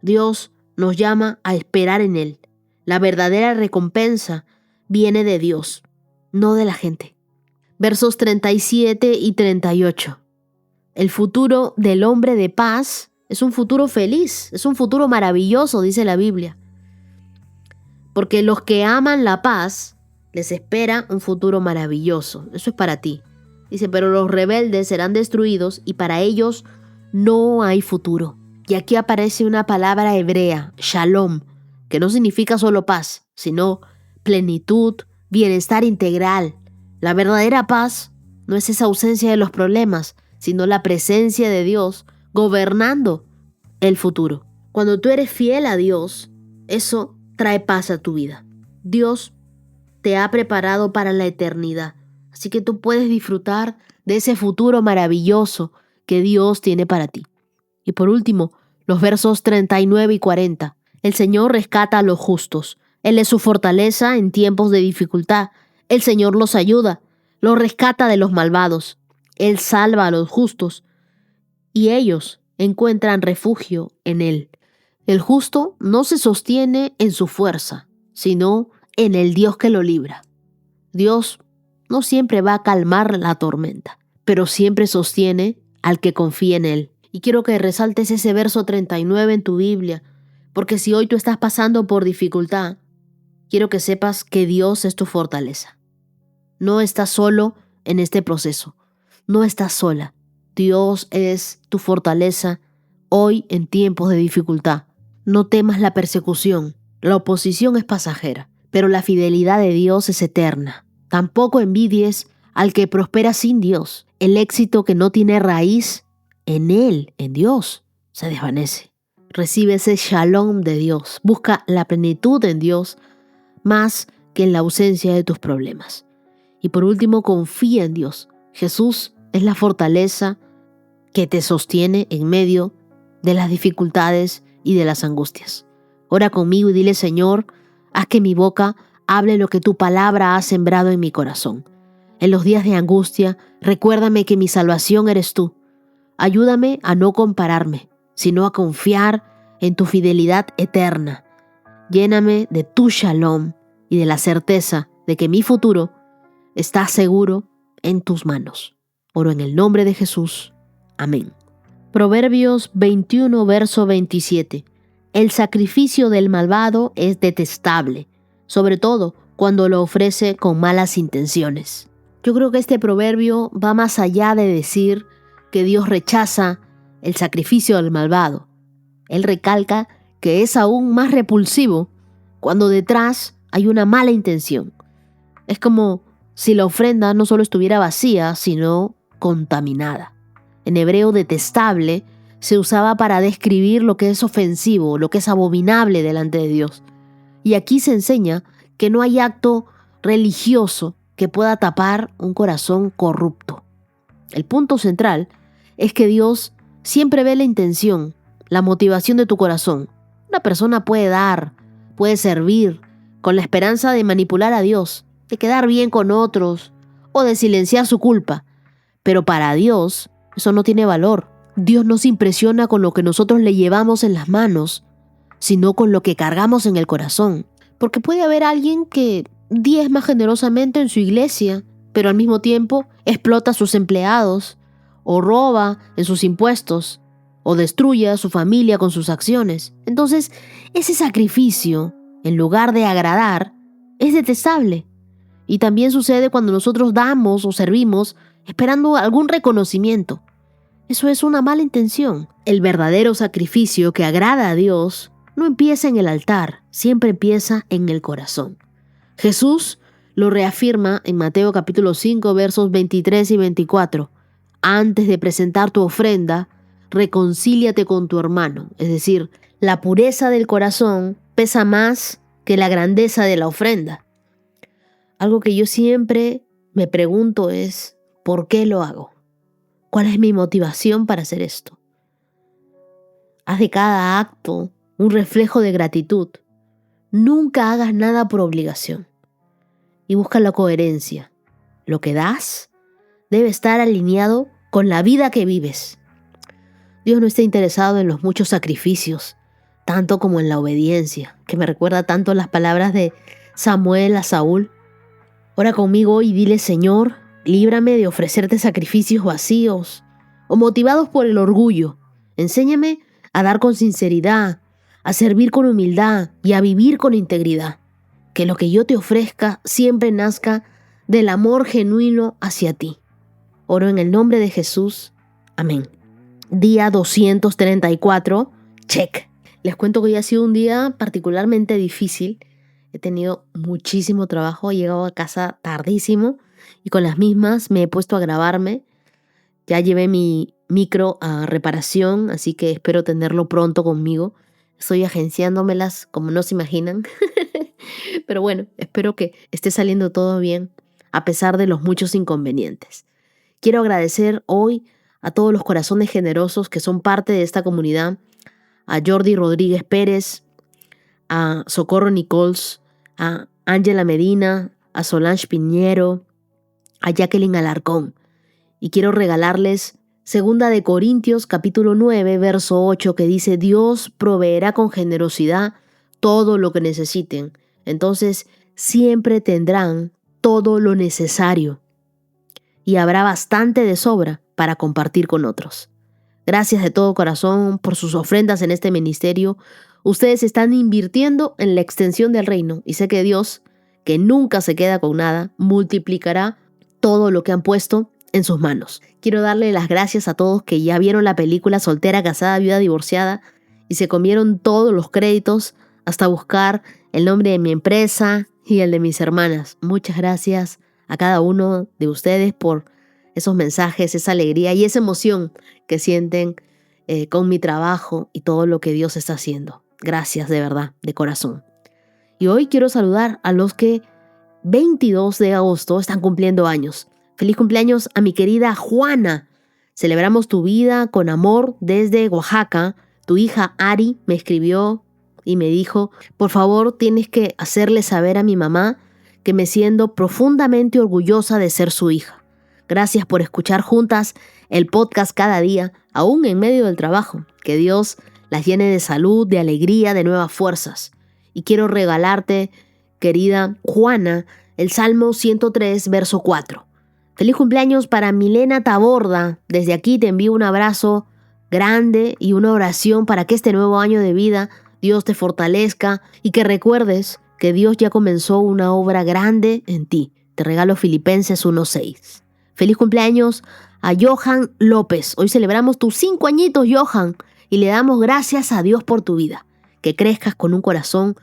Dios nos llama a esperar en Él. La verdadera recompensa viene de Dios, no de la gente. Versos 37 y 38. El futuro del hombre de paz es un futuro feliz, es un futuro maravilloso, dice la Biblia. Porque los que aman la paz les espera un futuro maravilloso. Eso es para ti. Dice, pero los rebeldes serán destruidos y para ellos no hay futuro. Y aquí aparece una palabra hebrea, shalom, que no significa solo paz, sino plenitud, bienestar integral. La verdadera paz no es esa ausencia de los problemas, sino la presencia de Dios gobernando el futuro. Cuando tú eres fiel a Dios, eso trae paz a tu vida. Dios te ha preparado para la eternidad, así que tú puedes disfrutar de ese futuro maravilloso que Dios tiene para ti. Y por último, los versos 39 y 40. El Señor rescata a los justos. Él es su fortaleza en tiempos de dificultad. El Señor los ayuda, los rescata de los malvados. Él salva a los justos y ellos encuentran refugio en Él. El justo no se sostiene en su fuerza, sino en el Dios que lo libra. Dios no siempre va a calmar la tormenta, pero siempre sostiene al que confía en Él. Y quiero que resaltes ese verso 39 en tu Biblia, porque si hoy tú estás pasando por dificultad, quiero que sepas que Dios es tu fortaleza. No estás solo en este proceso, no estás sola. Dios es tu fortaleza hoy en tiempos de dificultad. No temas la persecución, la oposición es pasajera, pero la fidelidad de Dios es eterna. Tampoco envidies al que prospera sin Dios. El éxito que no tiene raíz en Él, en Dios, se desvanece. Recibe ese shalom de Dios. Busca la plenitud en Dios más que en la ausencia de tus problemas. Y por último, confía en Dios. Jesús es la fortaleza que te sostiene en medio de las dificultades y de las angustias. Ora conmigo y dile, Señor, haz que mi boca hable lo que tu palabra ha sembrado en mi corazón. En los días de angustia, recuérdame que mi salvación eres tú. Ayúdame a no compararme, sino a confiar en tu fidelidad eterna. Lléname de tu shalom y de la certeza de que mi futuro está seguro en tus manos. Oro en el nombre de Jesús. Amén. Proverbios 21, verso 27. El sacrificio del malvado es detestable, sobre todo cuando lo ofrece con malas intenciones. Yo creo que este proverbio va más allá de decir que Dios rechaza el sacrificio del malvado. Él recalca que es aún más repulsivo cuando detrás hay una mala intención. Es como si la ofrenda no solo estuviera vacía, sino contaminada. En hebreo, detestable se usaba para describir lo que es ofensivo, lo que es abominable delante de Dios. Y aquí se enseña que no hay acto religioso que pueda tapar un corazón corrupto. El punto central es que Dios siempre ve la intención, la motivación de tu corazón. Una persona puede dar, puede servir, con la esperanza de manipular a Dios, de quedar bien con otros o de silenciar su culpa. Pero para Dios eso no tiene valor. Dios no se impresiona con lo que nosotros le llevamos en las manos, sino con lo que cargamos en el corazón. Porque puede haber alguien que diezma generosamente en su iglesia, pero al mismo tiempo explota a sus empleados, o roba en sus impuestos, o destruye a su familia con sus acciones. Entonces, ese sacrificio, en lugar de agradar, es detestable. Y también sucede cuando nosotros damos o servimos esperando algún reconocimiento. Eso es una mala intención. El verdadero sacrificio que agrada a Dios no empieza en el altar, siempre empieza en el corazón. Jesús lo reafirma en Mateo capítulo 5, versos 23 y 24. Antes de presentar tu ofrenda, reconcíliate con tu hermano, es decir, La pureza del corazón pesa más que la grandeza de la ofrenda. Algo que yo siempre me pregunto es, ¿por qué lo hago? ¿Cuál es mi motivación para hacer esto? Haz de cada acto un reflejo de gratitud. Nunca hagas nada por obligación. Y busca la coherencia. Lo que das debe estar alineado con la vida que vives. Dios no está interesado en los muchos sacrificios, tanto como en la obediencia, que me recuerda tanto las palabras de Samuel a Saúl. Ora conmigo y dile: Señor, líbrame de ofrecerte sacrificios vacíos o motivados por el orgullo. Enséñame a dar con sinceridad, a servir con humildad y a vivir con integridad. Que lo que yo te ofrezca siempre nazca del amor genuino hacia ti. Oro en el nombre de Jesús. Amén. Día 234. Check. Les cuento que hoy ha sido un día particularmente difícil. He tenido muchísimo trabajo. He llegado a casa tardísimo y con las mismas me he puesto a grabarme. Ya llevé mi micro a reparación, así que espero tenerlo pronto conmigo. Estoy agenciándomelas como no se imaginan. Pero bueno, espero que esté saliendo todo bien a pesar de los muchos inconvenientes. Quiero agradecer hoy a todos los corazones generosos que son parte de esta comunidad, a Jordi Rodríguez Pérez, a Socorro Nichols, a Ángela Medina, a Solange Piñero, a Jacqueline Alarcón. Y quiero regalarles 2 de Corintios capítulo 9, verso 8, que dice: Dios proveerá con generosidad todo lo que necesiten. Entonces siempre tendrán todo lo necesario y habrá bastante de sobra para compartir con otros. Gracias de todo corazón por sus ofrendas en este ministerio. Ustedes están invirtiendo en la extensión del reino y sé que Dios, que nunca se queda con nada, multiplicará todo lo que han puesto en sus manos. Quiero darle las gracias a todos que ya vieron la película Soltera, Casada, Viuda, Divorciada y se comieron todos los créditos hasta buscar el nombre de mi empresa y el de mis hermanas. Muchas gracias a cada uno de ustedes por esos mensajes, esa alegría y esa emoción que sienten con mi trabajo y todo lo que Dios está haciendo. Gracias de verdad, de corazón. Y hoy quiero saludar a los que 22 de agosto están cumpliendo años. Feliz cumpleaños a mi querida Juana. Celebramos tu vida con amor desde Oaxaca. Tu hija Ari me escribió y me dijo: por favor, tienes que hacerle saber a mi mamá que me siento profundamente orgullosa de ser su hija. Gracias por escuchar juntas el podcast cada día, aún en medio del trabajo. Que Dios las llene de salud, de alegría, de nuevas fuerzas. Y quiero regalarte, querida Juana, el Salmo 103, verso 4. Feliz cumpleaños para Milena Taborda. Desde aquí te envío un abrazo grande y una oración para que este nuevo año de vida Dios te fortalezca y que recuerdes que Dios ya comenzó una obra grande en ti. Te regalo Filipenses 1:6. Feliz cumpleaños a Johan López. Hoy celebramos tus 5 añitos, Johan, y le damos gracias a Dios por tu vida. Que crezcas con un corazón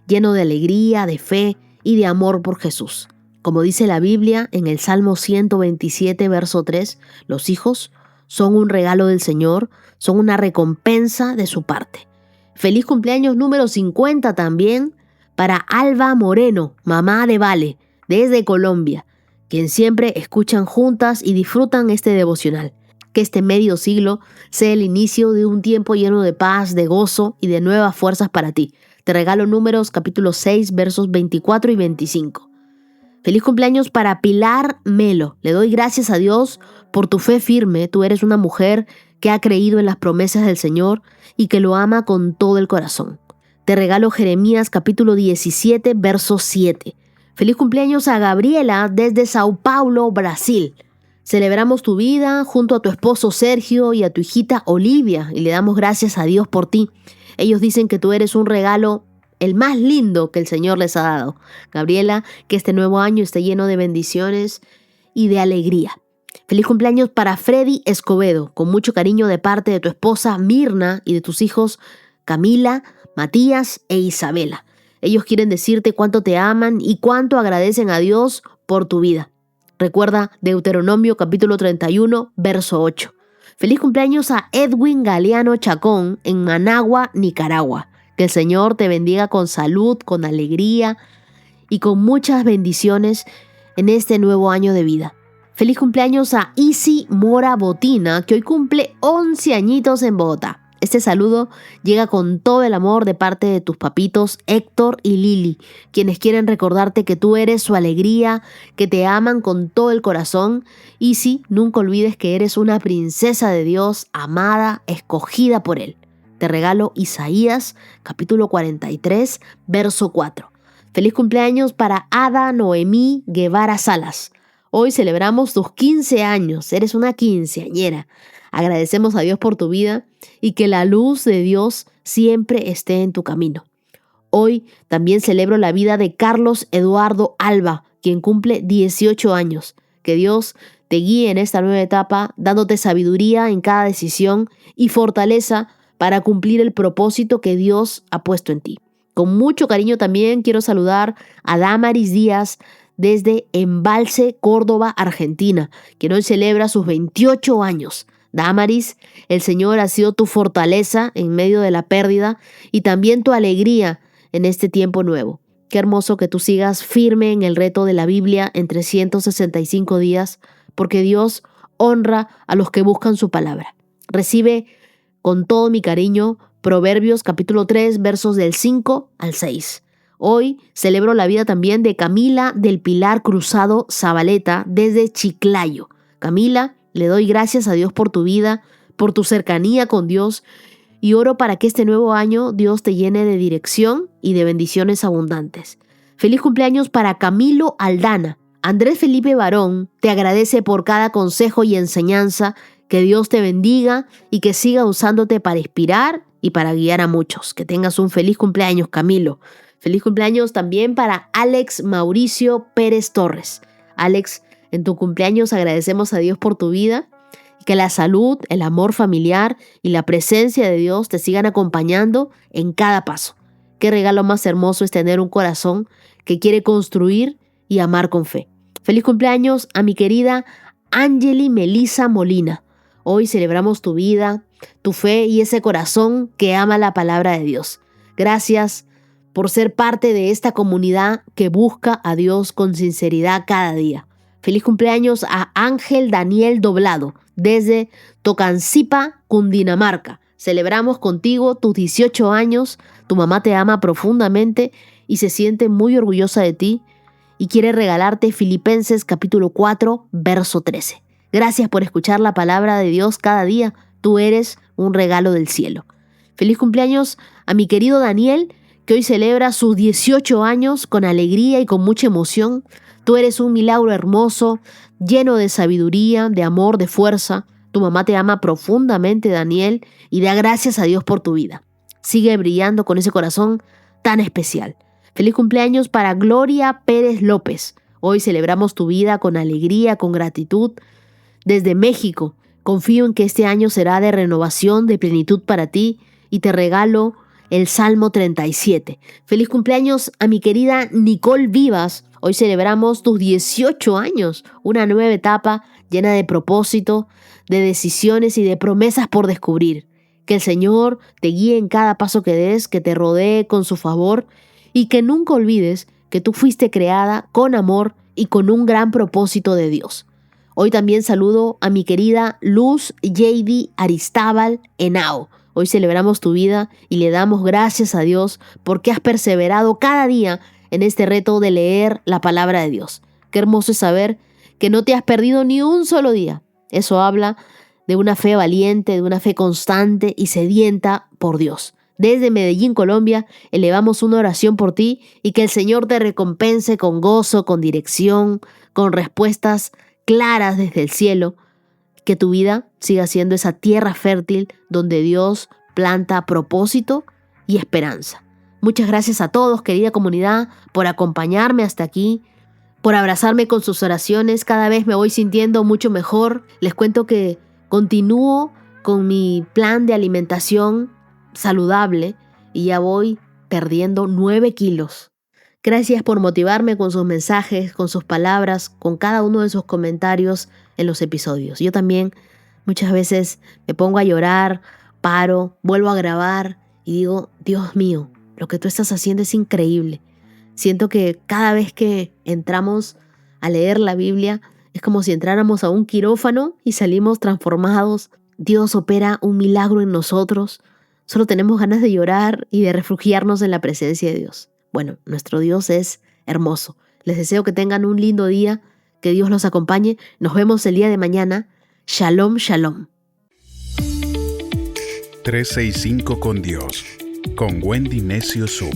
lleno de alegría, de fe y de amor por Jesús. Como dice la Biblia en el Salmo 127, verso 3, los hijos son un regalo del Señor, son una recompensa de su parte. Feliz cumpleaños número 50 también para Alba Moreno, mamá de Vale, desde Colombia, quien siempre escuchan juntas y disfrutan este devocional. Que este medio siglo sea el inicio de un tiempo lleno de paz, de gozo y de nuevas fuerzas para ti. Te regalo Números capítulo 6, versos 24 y 25. Feliz cumpleaños para Pilar Melo. Le doy gracias a Dios por tu fe firme. Tú eres una mujer que ha creído en las promesas del Señor y que lo ama con todo el corazón. Te regalo Jeremías capítulo 17, verso 7. Feliz cumpleaños a Gabriela desde Sao Paulo, Brasil. Celebramos tu vida junto a tu esposo Sergio y a tu hijita Olivia y le damos gracias a Dios por ti. Ellos dicen que tú eres un regalo, el más lindo que el Señor les ha dado. Gabriela, que este nuevo año esté lleno de bendiciones y de alegría. Feliz cumpleaños para Freddy Escobedo, con mucho cariño de parte de tu esposa Mirna y de tus hijos Camila, Matías e Isabela. Ellos quieren decirte cuánto te aman y cuánto agradecen a Dios por tu vida. Recuerda Deuteronomio capítulo 31, verso 8. Feliz cumpleaños a Edwin Galeano Chacón en Managua, Nicaragua. Que el Señor te bendiga con salud, con alegría y con muchas bendiciones en este nuevo año de vida. Feliz cumpleaños a Isi Mora Botina, que hoy cumple 11 añitos en Bogotá. Este saludo llega con todo el amor de parte de tus papitos Héctor y Lili, quienes quieren recordarte que tú eres su alegría, que te aman con todo el corazón. Isi, nunca olvides que eres una princesa de Dios, amada, escogida por Él. Te regalo Isaías, capítulo 43, verso 4. Feliz cumpleaños para Ada Noemí Guevara Salas. Hoy celebramos tus 15 años, eres una quinceañera. Agradecemos a Dios por tu vida y que la luz de Dios siempre esté en tu camino. Hoy también celebro la vida de Carlos Eduardo Alba, quien cumple 18 años. Que Dios te guíe en esta nueva etapa, dándote sabiduría en cada decisión y fortaleza para cumplir el propósito que Dios ha puesto en ti. Con mucho cariño también quiero saludar a Damaris Díaz desde Embalse, Córdoba, Argentina, quien hoy celebra sus 28 años. Damaris, el Señor ha sido tu fortaleza en medio de la pérdida y también tu alegría en este tiempo nuevo. Qué hermoso que tú sigas firme en el reto de la Biblia en 365 días, porque Dios honra a los que buscan su palabra. Recibe con todo mi cariño Proverbios capítulo 3, versos del 5 al 6. Hoy celebro la vida también de Camila del Pilar Cruzado Zabaleta desde Chiclayo. Camila, le doy gracias a Dios por tu vida, por tu cercanía con Dios y oro para que este nuevo año Dios te llene de dirección y de bendiciones abundantes. Feliz cumpleaños para Camilo Aldana. Andrés Felipe Barón te agradece por cada consejo y enseñanza. Que Dios te bendiga y que siga usándote para inspirar y para guiar a muchos. Que tengas un feliz cumpleaños, Camilo. Feliz cumpleaños también para Alex Mauricio Pérez Torres. Alex, en tu cumpleaños agradecemos a Dios por tu vida y que la salud, el amor familiar y la presencia de Dios te sigan acompañando en cada paso. Qué regalo más hermoso es tener un corazón que quiere construir y amar con fe. Feliz cumpleaños a mi querida Angeli Melisa Molina. Hoy celebramos tu vida, tu fe y ese corazón que ama la palabra de Dios. Gracias por ser parte de esta comunidad que busca a Dios con sinceridad cada día. Feliz cumpleaños a Ángel Daniel Doblado desde Tocancipá, Cundinamarca. Celebramos contigo tus 18 años. Tu mamá te ama profundamente y se siente muy orgullosa de ti y quiere regalarte Filipenses capítulo 4, verso 13. Gracias por escuchar la palabra de Dios cada día. Tú eres un regalo del cielo. Feliz cumpleaños a mi querido Daniel, que hoy celebra sus 18 años con alegría y con mucha emoción. Tú eres un milagro hermoso, lleno de sabiduría, de amor, de fuerza. Tu mamá te ama profundamente, Daniel, y da gracias a Dios por tu vida. Sigue brillando con ese corazón tan especial. Feliz cumpleaños para Gloria Pérez López. Hoy celebramos tu vida con alegría, con gratitud. Desde México, confío en que este año será de renovación, de plenitud para ti y te regalo el Salmo 37. Feliz cumpleaños a mi querida Nicole Vivas. Hoy celebramos tus 18 años, una nueva etapa llena de propósito, de decisiones y de promesas por descubrir. Que el Señor te guíe en cada paso que des, que te rodee con su favor y que nunca olvides que tú fuiste creada con amor y con un gran propósito de Dios. Hoy también saludo a mi querida Luz J.D. Aristábal Henao. Hoy celebramos tu vida y le damos gracias a Dios porque has perseverado cada día en este reto de leer la palabra de Dios. Qué hermoso es saber que no te has perdido ni un solo día. Eso habla de una fe valiente, de una fe constante y sedienta por Dios. Desde Medellín, Colombia, elevamos una oración por ti y que el Señor te recompense con gozo, con dirección, con respuestas claras desde el cielo, que tu vida siga siendo esa tierra fértil donde Dios planta propósito y esperanza. Muchas gracias a todos, querida comunidad, por acompañarme hasta aquí, por abrazarme con sus oraciones. Cada vez me voy sintiendo mucho mejor. Les cuento que continúo con mi plan de alimentación saludable y ya voy perdiendo 9 kilos. Gracias por motivarme con sus mensajes, con sus palabras, con cada uno de sus comentarios en los episodios. Yo también Muchas veces me pongo a llorar, paro, vuelvo a grabar y digo, Dios mío, lo que tú estás haciendo es increíble. Siento que cada vez que entramos a leer la Biblia es como si entráramos a un quirófano y salimos transformados. Dios opera un milagro en nosotros. Solo tenemos ganas de llorar y de refugiarnos en la presencia de Dios. Bueno, nuestro Dios es hermoso. Les deseo que tengan un lindo día, que Dios los acompañe. Nos vemos el día de mañana. Shalom, shalom. 365 con Dios, con Wendy Necio Sub.